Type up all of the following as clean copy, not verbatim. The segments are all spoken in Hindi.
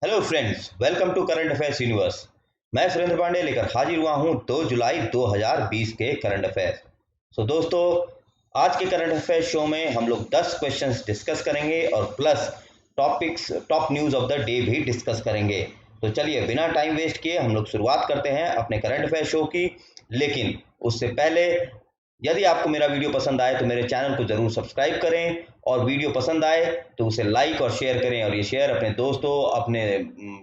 Hello friends, welcome to current affairs universe. मैं सुरेंद्र पांडे लेकर हाजिर हुआ हूं 2 जुलाई 2020 के करंट अफेयर्स। दोस्तों, आज के करंट अफेयर्स शो में हम लोग 10 क्वेश्चंस डिस्कस करेंगे और plus top news of the day भी डिस्कस करेंगे। तो चलिए बिना टाइम वेस्ट किए हम लोग शुरुआत करते हैं अपने करंट अफेयर शो की। लेकिन उससे पहले, यदि आपको मेरा वीडियो पसंद आए तो मेरे चैनल को जरूर सब्सक्राइब करें और वीडियो पसंद आए तो उसे लाइक और शेयर करें, और ये शेयर अपने दोस्तों, अपने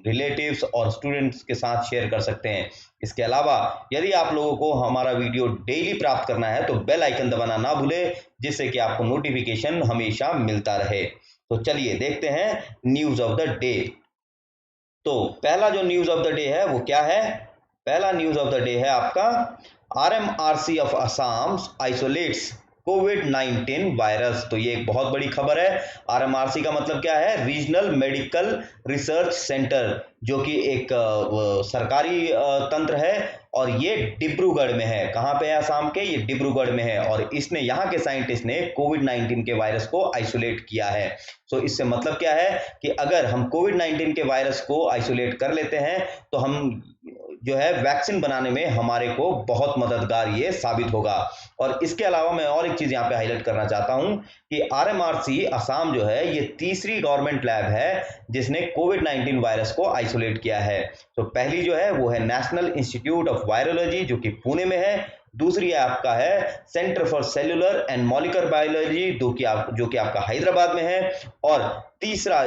रिलेटिव्स और स्टूडेंट्स के साथ शेयर कर सकते हैं। इसके अलावा यदि आप लोगों को हमारा वीडियो डेली प्राप्त करना है तो बेल आइकन दबाना ना भूलें, जिससे कि आपको नोटिफिकेशन हमेशा मिलता रहे। तो चलिए देखते हैं न्यूज़ ऑफ द डे। तो पहला जो न्यूज़ ऑफ द डे है वो क्या है? पहला न्यूज़ ऑफ द डे है आपका, RMRC of Assam isolates covid virus. तो ये एक बहुत बड़ी खबर है। RMRC का मतलब क्या है? रीजनल मेडिकल रिसर्च सेंटर, जो कि एक सरकारी तंत्र है और ये डिब्रूगढ़ में है। कहाँ पे है असम के? ये डिब्रूगढ़ में है। और इसने, यहाँ के साइंटिस्ट ने कोविड-19 के वायरस को आइसोलेट किया है। तो इससे मतलब क्या है कि अगर हम कोविड-19 के वायरस को आइसोलेट कर लेते हैं तो हम जो है वैक्सीन बनाने में हमारे को बहुत मददगार ये साबित होगा। और इसके अलावा मैं और एक चीज यहाँ पे हाईलाइट करना चाहता हूँ कि RMRC असम जो है ये तीसरी गवर्नमेंट लैब है जिसने कोविड-19 वायरस को आइसोलेट किया है। तो पहली जो है वो है नेशनल इंस्टीट्यूट ऑफ वायरोलॉजी, जो कि पुणे में है। दूसरी आपका है centre for cellular and molecular biology, जो कि आपका हैदराबाद में है। और तीसरा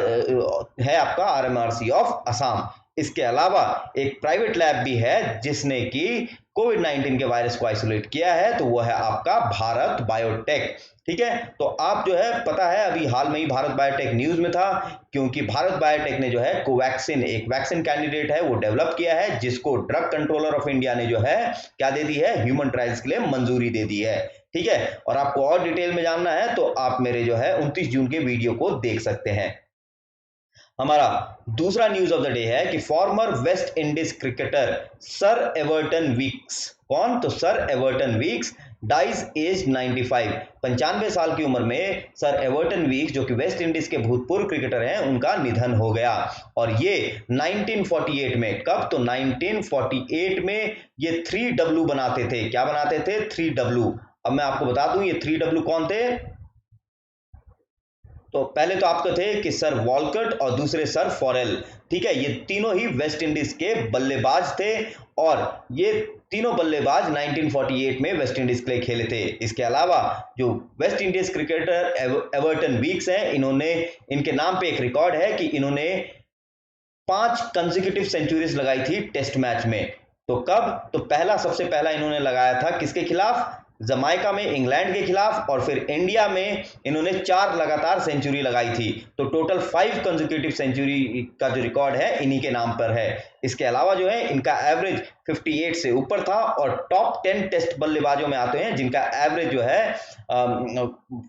है आपका RMRC ऑफ असम। इसके अलावा एक प्राइवेट लैब भी है जिसने कि कोविड-19 के वायरस को आइसोलेट किया है, तो वो है आपका भारत बायोटेक। ठीक है, तो आप जो है, पता है अभी हाल में ही भारत बायोटेक न्यूज में था, क्योंकि भारत बायोटेक ने जो है कोवैक्सिन, एक वैक्सीन कैंडिडेट है, वो डेवलप किया है, जिसको ड्रग कंट्रोलर ऑफ इंडिया ने जो है क्या दे दी है? ह्यूमन ट्रायल्स के लिए मंजूरी दे दी है। ठीक है, और आपको और डिटेल में जानना है तो आप मेरे जो है 29 जून के वीडियो को देख सकते हैं। हमारा दूसरा न्यूज ऑफ द डे है कि former West Indies cricketer sir Everton Weekes, कौन? तो sir Everton Weekes dies as 95। 95 साल की उम्र में सर एवर्टन वीक्स, जो कि वेस्ट इंडीज के भूतपूर्व क्रिकेटर हैं, उनका निधन हो गया। और ये 1948 में, कब? तो 1948 में ये 3W बनाते थे। क्या बनाते थे? 3W। अब मैं आपको बता दूं ये 3W कौन थे। तो पहले तो आपके थे कि सर वॉलकट और दूसरे सर फॉरेल। ठीक है, ये तीनों ही वेस्ट इंडीज के बल्लेबाज थे और ये तीनों बल्लेबाज 1948 में वेस्ट इंडीज के लिए खेले थे। इसके अलावा जो waste Indies cricketer Everton weeks हैं, इन्होंने, इनके नाम पे एक रिकॉर्ड है कि इन्होंने 5 कंसेक्यूटिव सेंचुरीज लगाई थी टेस्ट मैच में। तो कब? तो सबसे पहला इन्होंने लगाया था किसके खिलाफ? जमाइका में, इंग्लैंड के खिलाफ। और फिर इंडिया में इन्होंने 4 लगातार सेंचुरी लगाई थी। तो टोटल 5 कंसेक्यूटिव सेंचुरी का जो रिकॉर्ड है इन्हीं के नाम पर है। इसके अलावा जो है इनका एवरेज 58 से ऊपर था और टॉप 10 टेस्ट बल्लेबाजों में आते हैं जिनका एवरेज जो है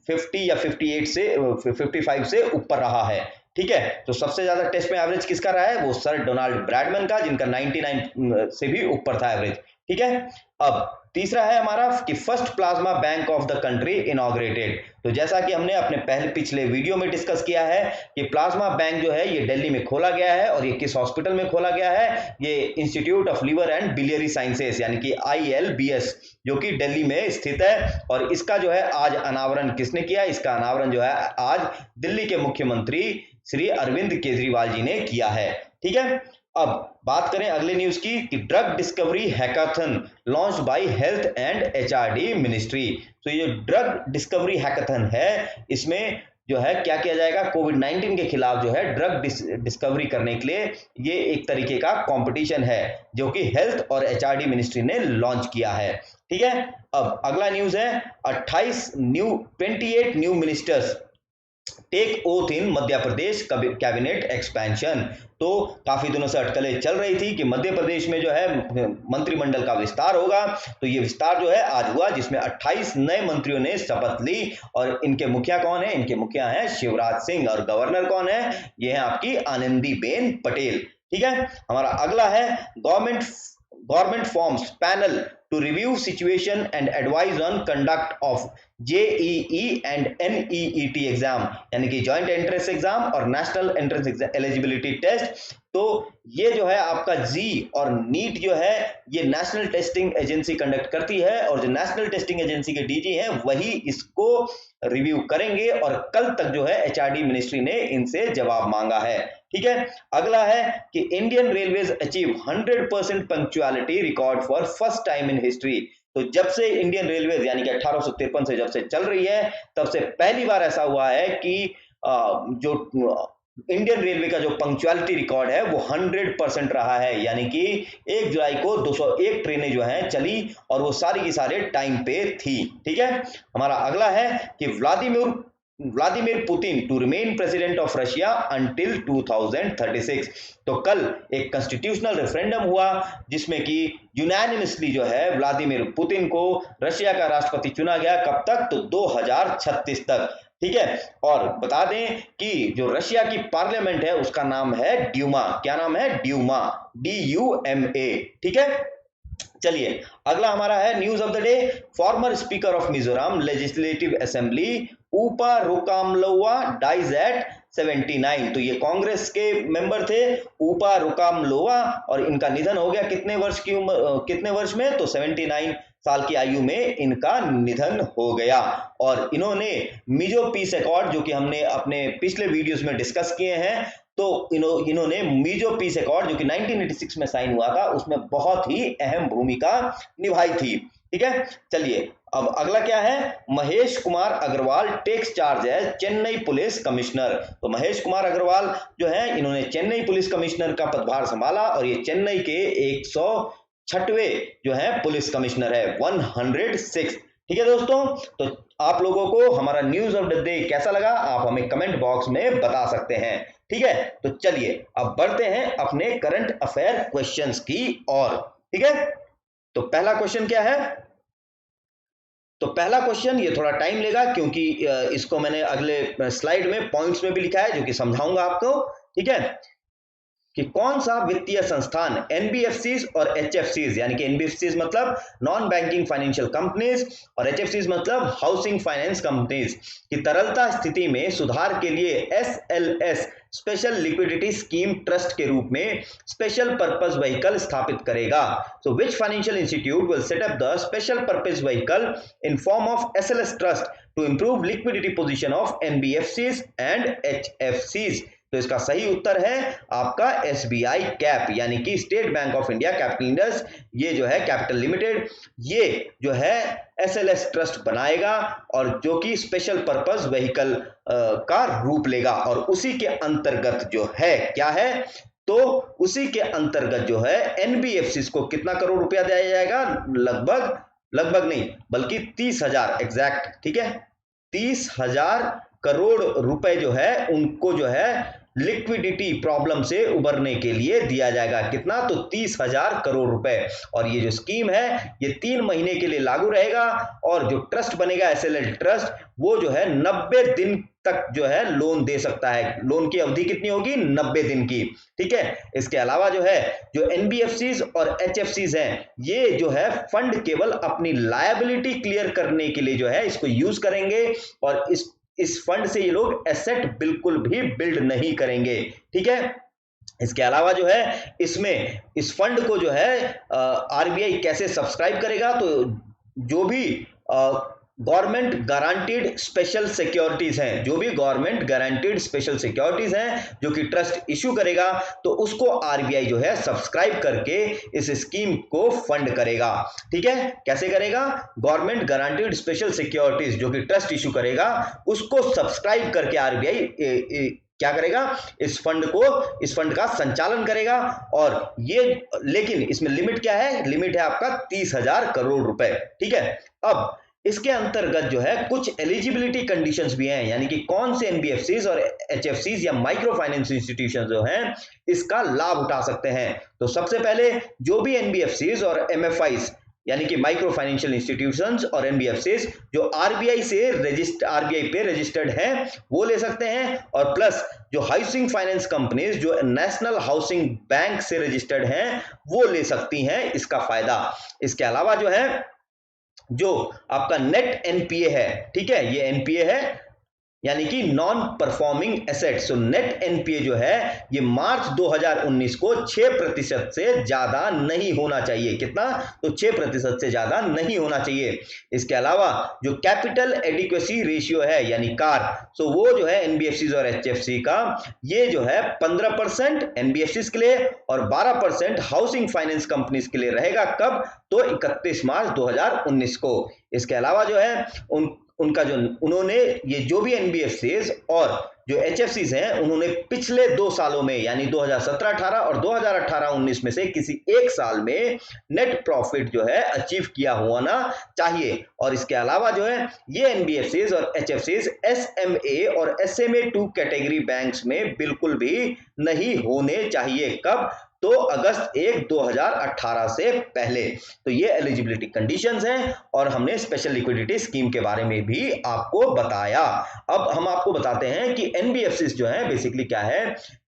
50 या 58 से 55 से ऊपर रहा है। ठीक है, तो सबसे ज्यादा टेस्ट में एवरेज किसका रहा है? वो सर डोनाल्ड ब्रैडमैन का, जिनका 99 से भी ऊपर था एवरेज। ठीक है, अब तीसरा है हमारा कि first plasma bank of the country inaugurated. तो जैसा कि हमने अपने पिछले वीडियो में डिस्कस किया है कि प्लाज्मा बैंक जो है ये दिल्ली में खोला गया है। और ये किस हॉस्पिटल में खोला गया है? ये institute of liver and biliary sciences, यानी कि ILBS, जो कि दिल्ली में स्थित है। और इसका जो है आज अनावरण किसने किया? इसका अनावरण जो है आज दिल्ली के मुख्यमंत्री श्री अरविंद केजरीवाल जी ने किया है। ठीक है, अब बात करें अगले न्यूज की कि drug discovery hackathon launch by health and HRD ministry. तो ये ड्रग डिस्कवरी हैकाथन है, इसमें जो है क्या किया जाएगा? कोविड-19 के खिलाफ जो है ड्रग डिस्कवरी करने के लिए ये एक तरीके का कंपटीशन है, जो कि हेल्थ और HRD मिनिस्ट्री ने लॉन्च किया है। ठीक है, अब अगला न्यूज है 28 न्यू मिनिस्टर्स टेक ओथ इन मध्य प्रदेश कैबिनेट एक्सपेंशन। तो काफी दिनों से अटकलें चल रही थी कि मध्य प्रदेश में जो है मंत्रिमंडल का विस्तार होगा। तो ये विस्तार जो है आज हुआ, जिसमें 28 नए मंत्रियों ने शपथ ली। और इनके मुखिया कौन है? इनके मुखिया हैं शिवराज सिंह। और गवर्नर कौन है? ये है आपकी आनंदीबेन पटेल। ठीक है, हमारा अगला है government forms panel to review situation and advise on conduct of JEE and NEET exam, यानी कि जॉइंट एंट्रेंस एग्जाम और नेशनल एंट्रेंस एलिजिबिलिटी टेस्ट तो ये जो है आपका जी और नीट जो है ये नेशनल टेस्टिंग एजेंसी कंडक्ट करती है, और जो नेशनल टेस्टिंग एजेंसी के डीजी हैं वही इसको रिव्यू करेंगे, और कल तक जो है एचआरडी मिनिस्ट्री ने इनसे जवाब मांगा है। ठीक है, अगला है कि Indian railways achieve 100% punctuality record for first time in history. तो जब से इंडियन रेलवेज यानी कि 1853 से जब से चल रही है तब से पहली बार ऐसा हुआ है कि जो इंडियन रेलवे का जो पंक्चुअलिटी रिकॉर्ड है वो 100% रहा है, यानी कि 1 जुलाई को 201 ट्रेनें जो हैं चली और वो सारी की सारे टाइम पे थी। ठीक है, हमारा अगला है कि Vladimir Putin to remain president of Russia until 2036। तो कल एक कॉन्स्टिट्यूशनल रेफरेंडम हुआ जिसमें कि यूनानिमसली जो है व्लादिमीर पुतिन को रशिया का राष्ट्रपति चुना गया। कब तक? तो 2036 तक। ठीक है, और बता दें कि जो रशिया की पार्लियामेंट है उसका नाम है ड्यूमा। क्या नाम है? Duma, DUMA। ठीक है, चलिए अगला हमारा है news of the day. Former speaker of Mizoram legislative assembly Upa Rokamlova dies at 79। तो ये कांग्रेस के मेंबर थे ऊपा रुकामलोवा, और इनका निधन हो गया कितने वर्ष में? तो 79 साल की आयु में इनका निधन हो गया। और इन्होंने मिजो पीस अकॉर्ड, जो कि हमने अपने पिछले वीडियोस में डिस्कस किए हैं, तो इन्होंने मिजो पीस अकॉर्ड जो कि 1986 में साइन हुआ था उसमें बहुत ही अहम भूमिका निभाई थी। ठीक है, चलिए अब अगला क्या है? Mahesh Kumar Agarwal takes charge as Chennai police commissioner. तो महेश कुमार अग्रवाल जो है इन्होंने चेन्नई पुलिस कमिश्नर का पदभार संभाला, और ये चेन्नई के 106वें जो है पुलिस कमिश्नर है, 106। ठीक है दोस्तों, तो आप लोगों को हमारा न्यूज ऑफ द डे कैसा लगा आप हमें कमेंट बॉक्स में बता सकते हैं। ठीक है, तो चलिए अब बढ़ते हैं अपने करंट अफेयर क्वेश्चंस की ओर। ठीक है, तो पहला क्वेश्चन क्या है? तो पहला क्वेश्चन ये थोड़ा टाइम लेगा क्योंकि इसको मैंने अगले स्लाइड में पॉइंट्स में भी लिखा है जो कि समझाऊंगा आपको। ठीक है, कि कौन सा वित्तीय संस्थान एनबीएफसीज और एचएफसीज, यानी कि एनबीएफसीज मतलब नॉन बैंकिंग फाइनेंशियल कंपनीज और एचएफसीज मतलब हाउसिंग फाइनेंस कंपनीज की तरलता स्थिति में सुधार के लिए SLS special liquidity scheme trust के रूप में स्पेशल पर्पस व्हीकल स्थापित करेगा। So which financial institute will set up the special purpose vehicle in form of SLS trust to improve liquidity position of NBFCs and एचएफसीज? तो इसका सही उत्तर है आपका एसबीआई कैप, यानी कि state bank of India capital, ये जो है कैपिटल लिमिटेड, ये जो है एसएलएस ट्रस्ट बनाएगा और जो कि स्पेशल पर्पस व्हीकल का रूप लेगा, और उसी के अंतर्गत जो है क्या है? तो उसी के अंतर्गत जो है एनबीएफसी को कितना करोड़ रुपया दिया जाएगा? लगभग नहीं बल्कि 30,000 एग्जैक्ट। ठीक है, 30,000 करोड़ रुपए जो है उनको जो है लिक्विडिटी प्रॉब्लम से उबरने के लिए दिया जाएगा। कितना? तो 30,000 करोड़ रुपए। और ये जो स्कीम है ये 3 महीने के लिए लागू रहेगा, और जो ट्रस्ट बनेगा एसएलएस ट्रस्ट वो जो है 90 दिन तक जो है लोन दे सकता है। लोन की अवधि कितनी होगी? 90 दिन की। ठीक है, इसके अलावा जो है जो एनबीएफसीज और एचएफसीज हैं ये जो है फंड केवल अपनी लायबिलिटी क्लियर करने के लिए जो है इसको यूज करेंगे, और इस फंड से ये लोग एसेट बिल्कुल भी बिल्ड नहीं करेंगे। ठीक है, इसके अलावा जो है इसमें इस फंड को जो है आरबीआई कैसे सब्सक्राइब करेगा? तो जो भी गवर्नमेंट गारंटीड स्पेशल सिक्योरिटीज हैं, जो भी गवर्नमेंट गारंटीड स्पेशल सिक्योरिटीज हैं जो कि ट्रस्ट इश्यू करेगा, तो उसको आरबीआई जो है सब्सक्राइब करके इस स्कीम को फंड करेगा। ठीक है, कैसे करेगा? गवर्नमेंट गारंटीड स्पेशल सिक्योरिटीज जो कि ट्रस्ट इश्यू करेगा उसको सब्सक्राइब करके आरबीआई क्या करेगा? इस फंड का संचालन करेगा। और ये लेकिन इसमें लिमिट क्या है? लिमिट है आपका 30,000 करोड़ रुपए। ठीक है, अब इसके अंतर्गत जो है कुछ एलिजिबिलिटी कंडीशंस भी हैं, यानी कि कौन से एनबीएफसीज और एचएफसीज या माइक्रो फाइनेंस इंस्टीट्यूशन जो हैं इसका लाभ उठा सकते हैं। तो सबसे पहले जो भी एनबीएफसीज और एमएफआईज यानी कि माइक्रो फाइनेंशियल इंस्टीट्यूशंस और एनबीएफसीज जो आरबीआई पे रजिस्टर्ड हैं वो ले सकते हैं, और प्लस जो हाउसिंग फाइनेंस कंपनीज जो नेशनल हाउसिंग बैंक से रजिस्टर्ड हैं वो ले सकती हैं इसका फायदा। इसके अलावा जो है जो आपका नेट एनपीए है, ठीक है, ये एनपीए है यानी कि non performing asset. So net NPA जो है ये मार्च 2019 को 6% से ज्यादा नहीं होना चाहिए। कितना? तो 6% से ज्यादा नहीं होना चाहिए। इसके अलावा जो कैपिटल एडिक्वेसी रेशियो है यानी कार, सो वो जो है एनबीएफसी और एचएफसी का ये जो है 15% एनबीएफसी के लिए और 12% हाउसिंग फाइनेंस कंपनीज के लिए रहेगा। कब? तो 31 मार्च 2019 को। इसके अलावा जो है उनका जो उन्होंने ये जो भी एनबीएफसीज और जो एचएफसीज हैं उन्होंने पिछले 2 सालों में यानी 2017-18 और 2018-19 में से किसी एक साल में नेट प्रॉफिट जो है अचीव किया होना चाहिए। और इसके अलावा जो है ये एनबीएफसीज और एचएफसीज एसएमए और एसएमए 2 कैटेगरी बैंक्स में बिल्कुल भी नहीं होने चाहिए। कब? तो अगस्त 1, 2018 से पहले। तो ये एलिजिबिलिटी कंडीशंस हैं और हमने स्पेशल लिक्विडिटी स्कीम के बारे में भी आपको बताया। अब हम आपको बताते हैं कि एनबीएफसीज जो है बेसिकली क्या है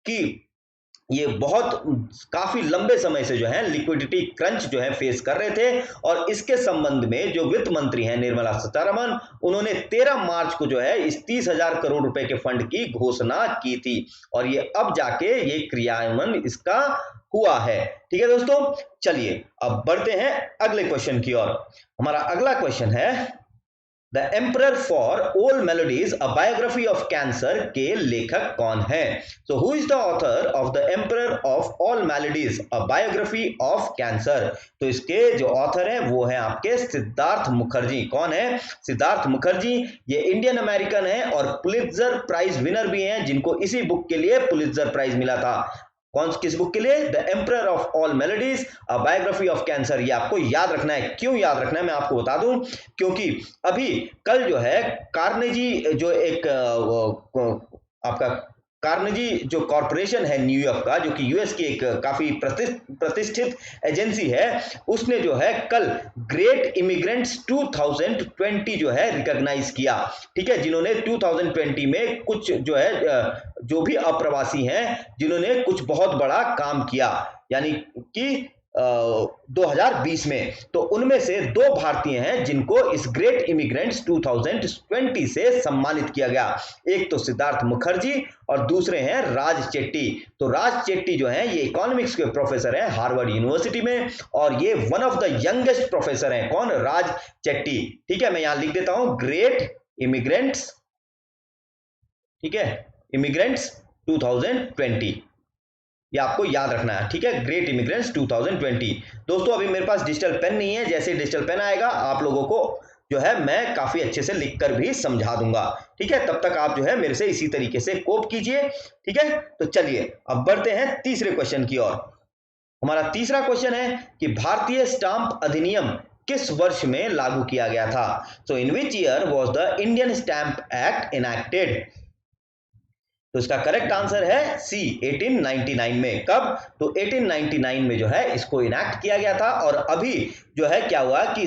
कि ये बहुत काफी लंबे समय से जो है लिक्विडिटी क्रंच जो है फेस कर रहे थे और इसके संबंध में जो वित्त मंत्री हैं निर्मला सीतारमण, उन्होंने 13 मार्च को जो है इस 30,000 करोड़ रुपए के फंड की घोषणा की थी और ये अब जाके ये क्रियान्वयन इसका हुआ है। ठीक है दोस्तों, चलिए अब बढ़ते हैं अगले क्वेश्चन की ओर। हमारा अगला क्वेश्चन है the emperor for all melodies a biography of cancer के लेखक कौन है? So who is the author of the emperor of all melodies a biography of cancer? तो इसके जो ऑथर है वो है आपके सिद्धार्थ मुखर्जी। कौन है? सिद्धार्थ मुखर्जी। ये इंडियन अमेरिकन है और पुलित्जर प्राइज विनर भी हैं जिनको इसी बुक के लिए पुलित्जर प्राइज मिला था। कौन किस बुक के लिए? The emperor of all melodies a biography of cancer. ये आपको याद रखना है। क्यों याद रखना है मैं आपको बता दूं, क्योंकि अभी कल जो है कार्नेजी जो एक आपका कार्नेजी जो कॉरपोरेशन है न्यूयॉर्क का, जो कि यूएस की एक काफी प्रतिष्ठित एजेंसी है, उसने जो है कल ग्रेट इमिग्रेंट्स 2020 जो है रिकॉग्नाइज किया। ठीक है, जिन्होंने 2020 में कुछ जो है जो भी अप्रवासी हैं जिन्होंने कुछ बहुत बड़ा काम किया यानी कि 2020 में, तो उनमें से 2 भारतीय हैं जिनको इस ग्रेट इमिग्रेंट्स 2020 से सम्मानित किया गया। एक तो सिद्धार्थ मुखर्जी और दूसरे हैं राज चेट्टी। तो राज चेट्टी जो हैं ये इकोनॉमिक्स के प्रोफेसर हैं हार्वर्ड यूनिवर्सिटी में और ये one of the youngest professor हैं। कौन? राज चेट्टी। ठीक है, मैं यहां लिख देता हूं ग्रेट इमिग्रेंट्स, ठीक है, इमिग्रेंट्स 2020, ये आपको याद रखना है। ठीक है, ग्रेट इमिग्रेंट्स 2020। दोस्तों अभी मेरे पास डिजिटल पेन नहीं है, जैसे डिजिटल पेन आएगा आप लोगों को जो है मैं काफी अच्छे से लिखकर भी समझा दूंगा। ठीक है, तब तक आप जो है मेरे से इसी तरीके से कोप कीजिए। ठीक है, तो चलिए अब बढ़ते हैं तीसरे क्वेश्चन की ओर। हमारा तीसरा क्वेश्चन है कि भारतीय स्टाम्प अधिनियम किस वर्ष में लागू किया गया था? So in which year was the Indian Stamp Act enacted? तो इसका करेक्ट आंसर है सी 1899 में। कब? तो 1899 में जो है इसको इनैक्ट किया गया था और अभी जो है क्या हुआ कि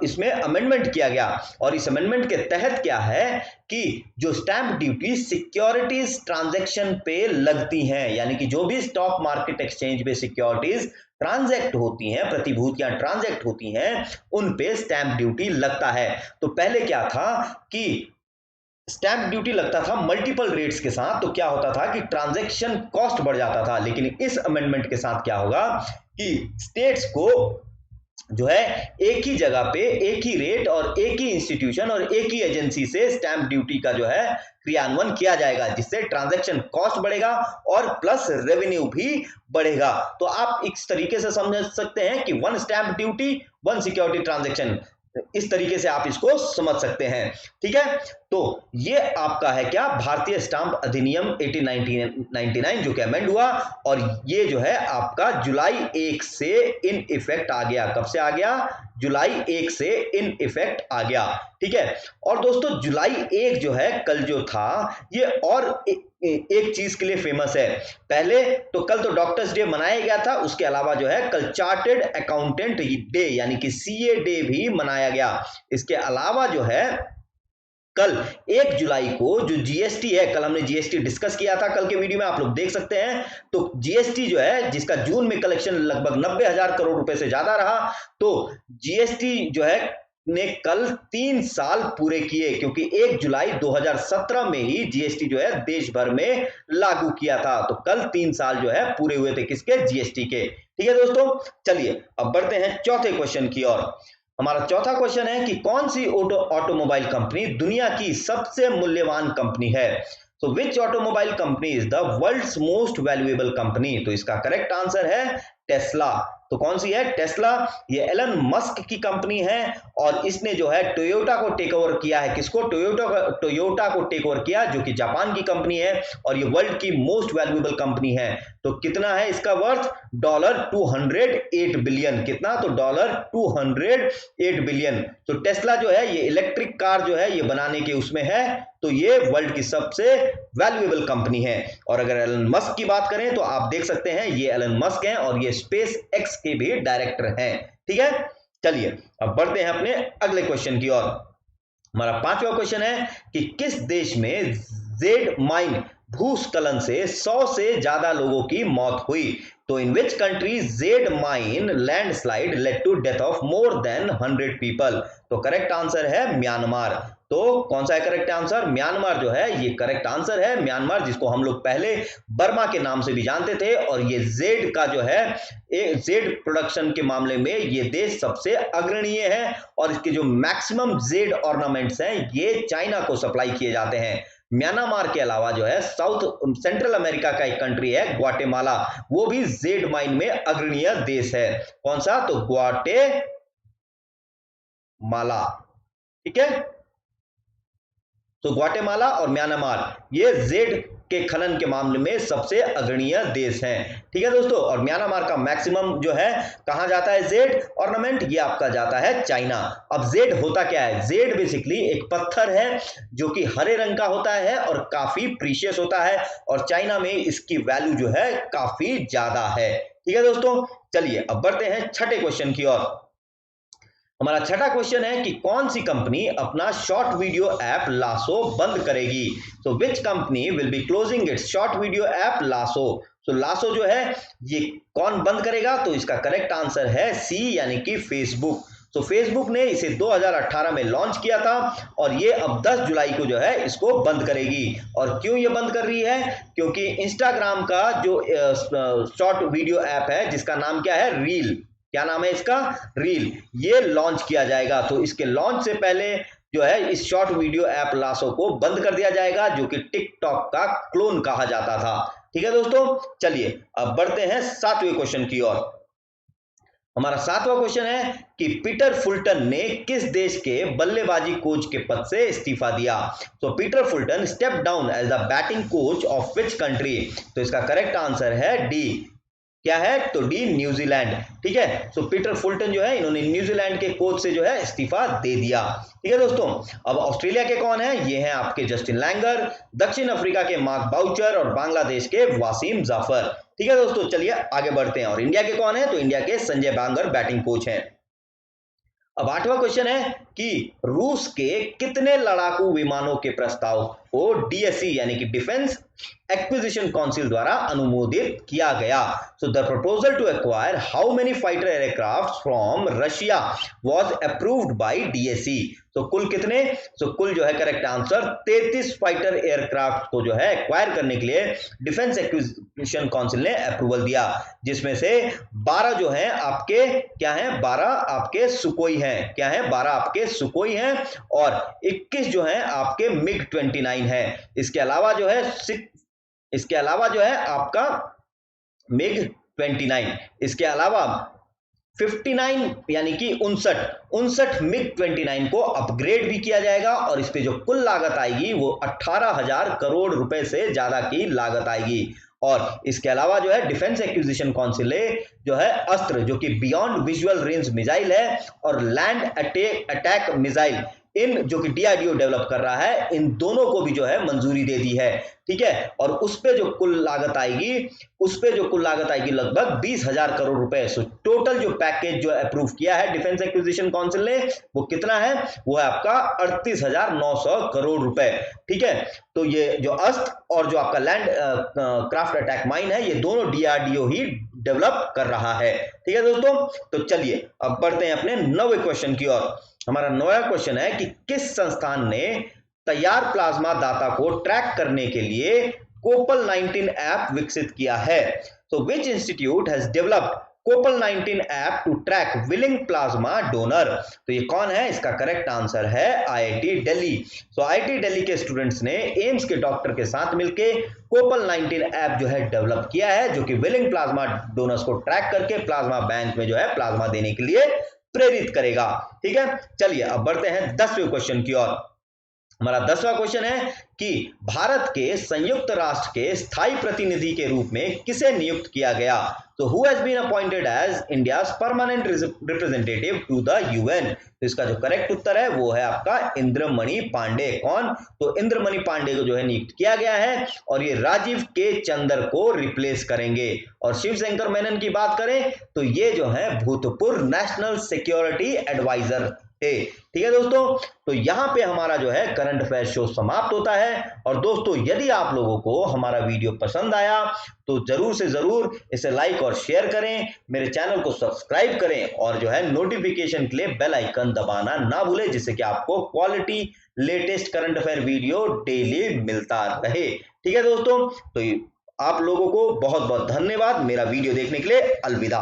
इसमें अमेंडमेंट किया गया और इस अमेंडमेंट के तहत क्या है कि जो स्टैंप ड्यूटी सिक्योरिटीज ट्रांजैक्शन पे लगती हैं, यानी कि जो भी स्टॉक मार्केट एक्सचेंज पे सिक्योरिटीज ट्रांजैक्ट होती हैं, प्रतिभूतियां ट्रांजैक्ट होती हैं, उन पे स्टैंप ड्यूटी लगता है। तो पहले क्या था कि स्टैंप ड्यूटी लगता था मल्टीपल रेट्स के साथ, तो क्या होता था कि ट्रांजैक्शन कॉस्ट बढ़ जाता था। लेकिन इस अमेंडमेंट के साथ क्या होगा कि स्टेट्स को जो है एक ही जगह पे एक ही रेट और एक ही इंस्टीट्यूशन और एक ही एजेंसी से स्टैंप ड्यूटी का जो है क्रियान्वयन किया जाएगा, जिससे ट्रांजैक्शन कॉस्ट बढ़ेगा और प्लस रेवेन्यू भी बढ़ेगा। तो आप इस तरीके से समझ सकते हैं कि one stamp duty one security transaction, इस तरीके से आप इसको समझ सकते हैं। ठीक है, तो ये आपका है क्या भारतीय स्टाम्प अधिनियम 1899 जो कि अमेंड हुआ और ये जो है आपका जुलाई 1 से इन इफेक्ट आ गया। कब से आ गया? जुलाई 1 से इन इफेक्ट आ गया। ठीक है, और दोस्तों जुलाई 1 जो है कल जो था ये और एक चीज के लिए फेमस है। पहले तो कल तो डॉक्टर्स डे मनाया गया था, उसके अलावा जो है कल चार्टेड अकाउंटेंट डे यानी कि सीए डे भी मनाया गया। इसके अलावा जो है कल 1 जुलाई को जो जीएसटी है, कल हमने जीएसटी डिस्कस किया था कल के वीडियो में, आप लोग देख सकते हैं। तो जीएसटी जो है जिसका जून में कलेक्शन लगभग 90,000 करोड़ रुपए से ज्यादा रहा, तो जीएसटी जो है ने कल 3 साल पूरे किए, क्योंकि 1 जुलाई 2017 में ही जीएसटी जो है देश भर में लागू किया था। तो कल 3 साल जो है पूरे हुए थे किसके? जीएसटी के। ठीक है दोस्तों, चलिए अब बढ़ते हैं चौथे क्वेश्चन की ओर। हमारा चौथा क्वेश्चन है कि कौन सी ऑटोमोबाइल कंपनी दुनिया की सबसे मूल्यवान कंपनी है? So which automobile company is the world's most valuable company? तो इसका करेक्ट आंसर है टेस्ला। तो कौन सी है? टेस्ला। ये एलन मस्क की कंपनी है और इसने जो है टोयोटा को टेक ओवर किया है। किसको? टोयोटा को टेक ओवर किया, जो कि जापान की कंपनी है और ये वर्ल्ड की मोस्ट वैल्यूएबल कंपनी है। तो कितना है इसका वर्थ? $208 बिलियन। कितना? तो $208 बिलियन। तो टेस्ला जो है ये इलेक्ट्रिक कार जो है ये बनाने के उसमें है, तो ये वर्ल्ड की सबसे वैल्यूएबल कंपनी है। और अगर एलन मस्क की बात करें तो आप देख सकते हैं ये एलन मस्क हैं और ये स्पेस एक्स के भी डायरेक्टर हैं। ठीक है, चलिए अब बढ़ते हैं अपने अगले क्वेश्चन की ओर। हमारा पांचवा क्वेश्चन है कि किस देश में जेड माइन भूस्खलन से 100 से ज्यादा लोगों की मौत हुई? तो in which country jade mine landslide led to death of more than 100 people? तो करेक्ट आंसर है म्यांमार। तो कौन सा है करेक्ट आंसर? म्यांमार जो है ये करेक्ट आंसर है। म्यांमार, जिसको हम लोग पहले बर्मा के नाम से भी जानते थे, और ये जेड का जो है जेड प्रोडक्शन के मामले में ये देश सबसे अग्रणीय है और इसके जो मैक्सिमम जेड ऑर्नामेंट्स हैं ये चाइना को सप्लाई किए जाते हैं। म्यांमार के अलावा जो है साउथ सेंट्रल अमेरिका का एक कंट्री है ग्वाटेमाला, वो भी जेड माइन में अग्रणीय देश है। कौन सा? तो ग्वाटेमाला। ठीक है, तो ग्वाटेमाला और म्यांमार ये जेड के खनन के मामले में सबसे अग्रणीय देश हैं। ठीक है दोस्तों, और म्यांमार का मैक्सिमम जो है कहां जाता है जेड ऑर्नामेंट? ये आपका जाता है चाइना। अब जेड होता क्या है? जेड बेसिकली एक पत्थर है जो कि हरे रंग का होता है और काफी प्रीशियस होता है, और चाइना में इसकी वैल्यू जो है काफी ज्यादा है। ठीक है दोस्तों, चलिए अब बढ़ते हैं छठे क्वेश्चन की ओर। हमारा छठा क्वेश्चन है कि कौन सी कंपनी अपना शॉर्ट वीडियो ऐप लासो बंद करेगी? तो which company will be closing it's short video app lasso? तो लासो जो है ये कौन बंद करेगा? तो इसका करेक्ट आंसर है सी, यानी कि फेसबुक। तो फेसबुक ने इसे 2018 में लॉन्च किया था और ये अब 10 जुलाई को जो है इसको बंद करेगी। और क्यों ये बंद कर रही है? क्योंकि इंस्टाग्राम का जो शॉर्ट वीडियो ऐप है जिसका नाम क्या है? रील। क्या नाम है इसका? रील। ये लॉन्च किया जाएगा, तो इसके लॉन्च से पहले जो है इस शॉर्ट वीडियो ऐप लासो को बंद कर दिया जाएगा, जो कि टिकटॉक का क्लोन कहा जाता था। ठीक है दोस्तों, चलिए अब बढ़ते हैं सातवें क्वेश्चन की ओर। हमारा सातवां क्वेश्चन है कि पीटर फुलटन ने किस देश के बल्लेबाजी कोच के पद से इस्तीफा दिया? तो Peter Fulton step down as the batting coach of which country? तो इसका करेक्ट आंसर है डी। क्या है? तो डी, न्यूजीलैंड। ठीक है, सो पीटर फुलटन जो है इन्होंने न्यूजीलैंड के कोच से जो है इस्तीफा दे दिया। ठीक है दोस्तों, अब ऑस्ट्रेलिया के कौन है? ये हैं आपके जस्टिन लैंगर, दक्षिण अफ्रीका के मार्क बाउचर और बांग्लादेश के वासीम जाफर। ठीक है दोस्तों, चलिए आगे बढ़ते हैं। और इंडिया के कौन है? तो इंडिया के संजय बांगर बैटिंग कोच हैं। अब आठवां क्वेश्चन है कि रूस के कितने लड़ाकू विमानों के प्रस्ताव को डीएससी यानी कि डिफेंस एक्विजिशन काउंसिल द्वारा अनुमोदित किया गया? So the proposal to acquire how many fighter aircraft from Russia was approved by DSC? तो कुल कितने? तो कुल जो है करेक्ट आंसर 33 फाइटर एयरक्राफ्ट को जो है एक्वायर करने के लिए डिफेंस एक्विजिशन काउंसिल ने अप्रूवल दिया, जिसमें से 12 जो है आपके क्या है? 12 आपके सुकोई हैं। क्या है? 12 आपके सुकोई हैं और 21 जो है आपके मिग 29 है। इसके अलावा जो है आपका मिग 29, इसके अलावा 59 यानी कि 59 मिग 29 को अपग्रेड भी किया जाएगा और इस पे जो कुल लागत आएगी वो 18,000 करोड़ रुपए से ज्यादा की लागत आएगी। और इसके अलावा जो है डिफेंस एक्विजिशन काउंसिल जो है अस्त्र जो कि बियॉन्ड विजुअल रेंज मिसाइल है और लैंड अटैक मिसाइल इन जो कि डीआरडीओ डेवलप कर रहा है, इन दोनों को भी जो है मंजूरी दे दी है। ठीक है, और उस पे जो कुल लागत आएगी लगभग 20,000 करोड़ रुपए। सो टोटल जो पैकेज जो अप्रूव किया है डिफेंस एक्विजिशन काउंसिल ने वो कितना है? वो है आपका 38,900 करोड़ रुपए। ठीक है, तो ये जो अस्त्र और जो आपका लैंड क्राफ्ट अटैक माइन है ये दोनों डीआरडीओ ही डेवलप कर रहा है। ठीक है दोस्तों, तो चलिए अब बढ़ते हैं अपने 9वें क्वेश्चन की ओर। हमारा 9वां क्वेश्चन है कि किस संस्थान ने तैयार प्लाज्मा दाता को ट्रैक करने के लिए कोपल 19 ऐप विकसित किया है। So which institute has developed COPAL 19 app to track willing plasma donor? तो ये कौन है? इसका करेक्ट आंसर है IIT Delhi. So IIT Delhi के स्टूडेंट्स ने एम्स के डॉक्टर के साथ मिलके कोपल 19 ऐप जो है डेवलप किया है, जो कि विलिंग प्लाज्मा डोनर्स को ट्रैक करके प्लाज्मा बैंक में जो है प्लाज्मा देने के लिए प्रेरित करेगा। ठीक है, चलिए अब बढ़ते हैं 10वें क्वेश्चन की ओर। हमारा 10वां क्वेश्चन है कि भारत के संयुक्त राष्ट्र के स्थायी प्रतिनिधि के रूप में किसे नियुक्त किया गया? तो who has been appointed as India's permanent representative to the UN? तो इसका जो करेक्ट उत्तर है वो है आपका इंद्रमणि पांडे। कौन? तो इंद्रमणि पांडे को जो है नियुक्त किया गया है और ये राजीव के चंदर को रिप्लेस करेंगे। और शिवशंकर मेनन की बात करें तो ये जो है भूतपूर्व नेशनल सिक्योरिटी एडवाइजर थे। ठीक है दोस्तों, तो यहां पे हमारा जो है करंट अफेयर शो समाप्त होता है। और दोस्तों यदि आप लोगों को हमारा वीडियो पसंद आया तो जरूर से जरूर इसे लाइक और शेयर करें, मेरे चैनल को सब्सक्राइब करें और जो है नोटिफिकेशन के लिए बेल आइकन दबाना ना भूलें, जिससे कि आपको quality latest current affair video daily मिलता रहे। ठीक है दोस्तों, तो आप लोगों को बहुत बहुत धन्यवाद मेरा वीडियो देखने के लिए। अलविदा।